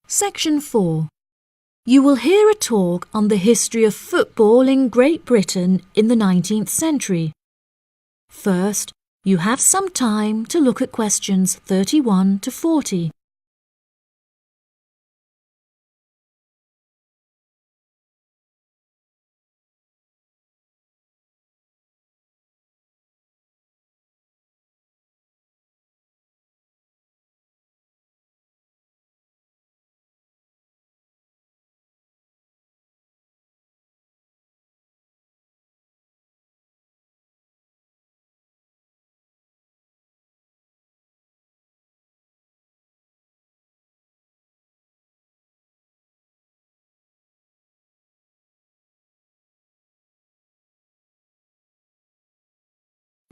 Section 4. You will hear a talk on the history of football in Great Britain in the 19th century. First, you have some time to look at questions 31 to 40.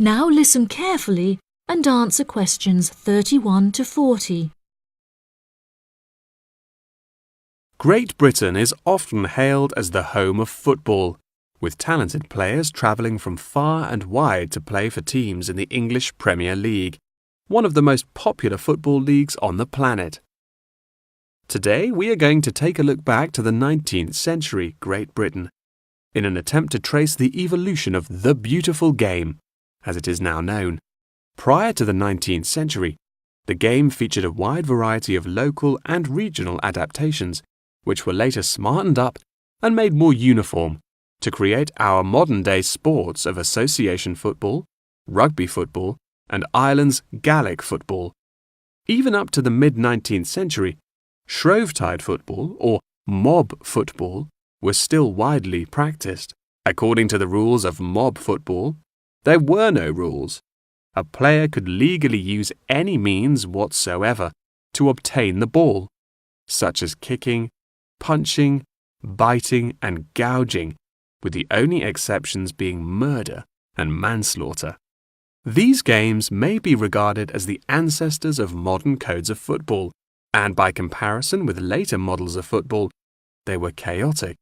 Now listen carefully and answer questions 31 to 40. Great Britain is often hailed as the home of football, with talented players travelling from far and wide to play for teams in the English Premier League, one of the most popular football leagues on the planet. Today we are going to take a look back to the 19th century Great Britain, in an attempt to trace the evolution of the beautiful game, as it is now known. Prior to the 19th century, the game featured a wide variety of local and regional adaptations, which were later smartened up and made more uniform to create our modern-day sports of association football, rugby football, and Ireland's Gaelic football. Even up to the mid-19th century, Shrovetide football, or mob football, was still widely practiced. According to the rules of mob football, there were no rules. A player could legally use any means whatsoever to obtain the ball, such as kicking, punching, biting, and gouging, with the only exceptions being murder and manslaughter. These games may be regarded as the ancestors of modern codes of football, and by comparison with later models of football, they were chaotic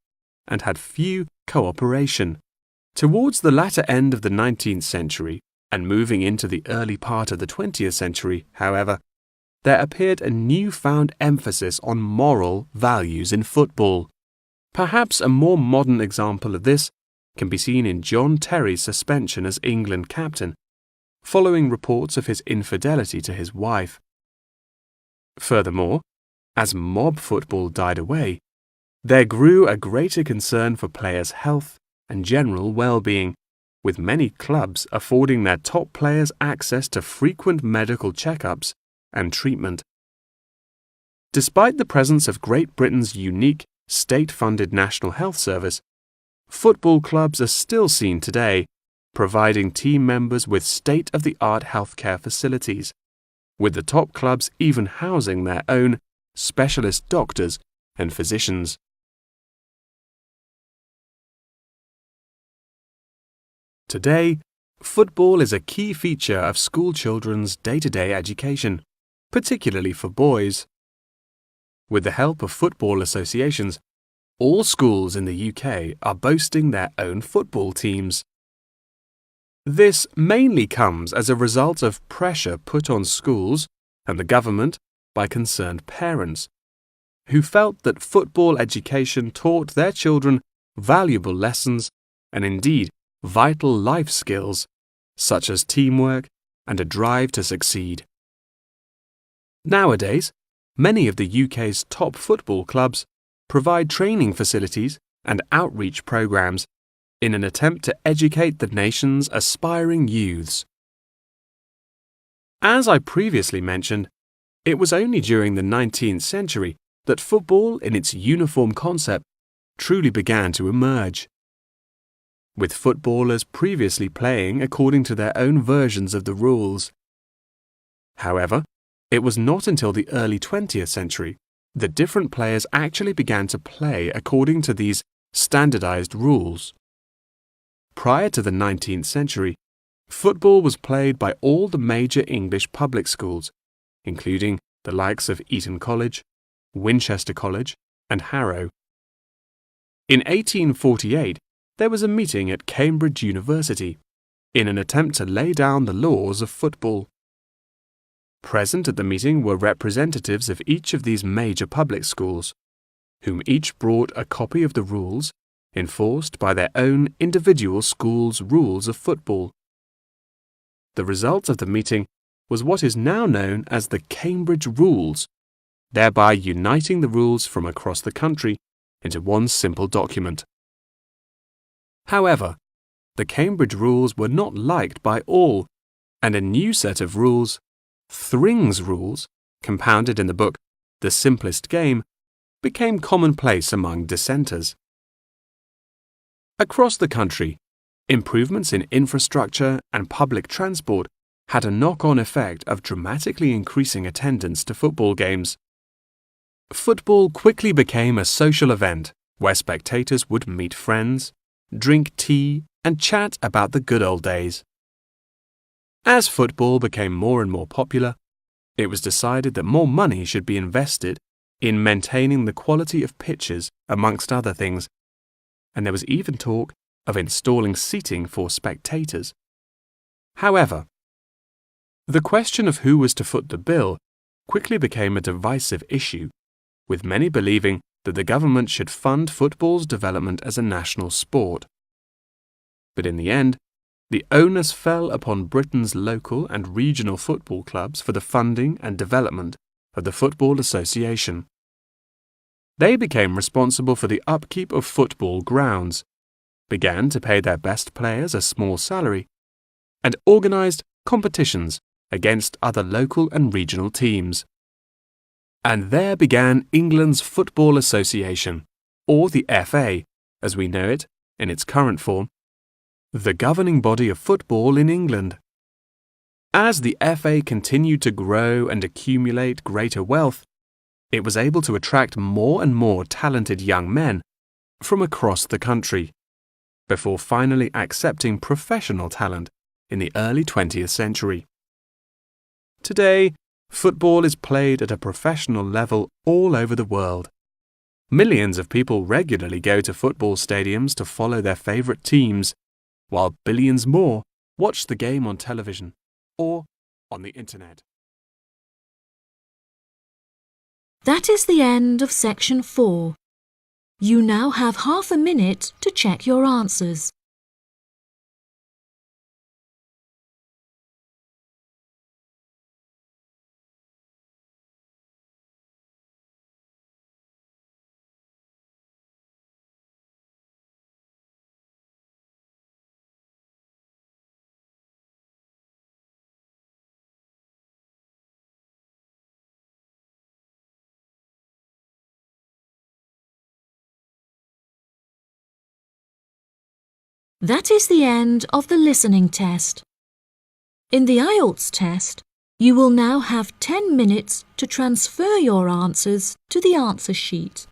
and had few cooperation. Towards the latter end of the 19th century and moving into the early part of the 20th century, however, there appeared a newfound emphasis on moral values in football. Perhaps a more modern example of this can be seen in John Terry's suspension as England captain, following reports of his infidelity to his wife. Furthermore, as mob football died away, there grew a greater concern for players' health and general well-being, with many clubs affording their top players access to frequent medical checkups and treatment. Despite the presence of Great Britain's unique state-funded National Health Service, football clubs are still seen today providing team members with state-of-the-art healthcare facilities, with the top clubs even housing their own specialist doctors and physicians. Today, football is a key feature of school children's day-to-day education, particularly for boys. With the help of football associations, all schools in the UK are boasting their own football teams. This mainly comes as a result of pressure put on schools and the government by concerned parents, who felt that football education taught their children valuable lessons and indeed vital life skills, such as teamwork and a drive to succeed. Nowadays, many of the UK's top football clubs provide training facilities and outreach programs in an attempt to educate the nation's aspiring youths. As I previously mentioned, it was only during the 19th century that football in its uniform concept truly began to emerge, with footballers previously playing according to their own versions of the rules. However, it was not until the early 20th century that different players actually began to play according to these standardized rules. Prior to the 19th century, football was played by all the major English public schools, including the likes of Eton College, Winchester College, and Harrow. In 1848, there was a meeting at Cambridge University in an attempt to lay down the laws of football. Present at the meeting were representatives of each of these major public schools, whom each brought a copy of the rules enforced by their own individual school's rules of football. The result of the meeting was what is now known as the Cambridge Rules, thereby uniting the rules from across the country into one simple document. However, the Cambridge Rules were not liked by all, and a new set of rules, Thring's Rules, compounded in the book The Simplest Game, became commonplace among dissenters. Across the country, improvements in infrastructure and public transport had a knock-on effect of dramatically increasing attendance to football games. Football quickly became a social event where spectators would meet friends, drink tea, and chat about the good old days. As football became more and more popular, it was decided that more money should be invested in maintaining the quality of pitches, amongst other things, and there was even talk of installing seating for spectators. However, the question of who was to foot the bill quickly became a divisive issue, with many believing that the government should fund football's development as a national sport. But in the end, the onus fell upon Britain's local and regional football clubs for the funding and development of the Football Association. They became responsible for the upkeep of football grounds, began to pay their best players a small salary, and organised competitions against other local and regional teams. And there began England's Football Association, or the FA, as we know it in its current form, the governing body of football in England. As the FA continued to grow and accumulate greater wealth, it was able to attract more and more talented young men from across the country, before finally accepting professional talent in the early 20th century. Today, football is played at a professional level all over the world. Millions of people regularly go to football stadiums to follow their favourite teams, while billions more watch the game on television or on the internet. That is the end of section 4. You now have half a minute to check your answers. That is the end of the listening test. In the IELTS test, you will now have 10 minutes to transfer your answers to the answer sheet.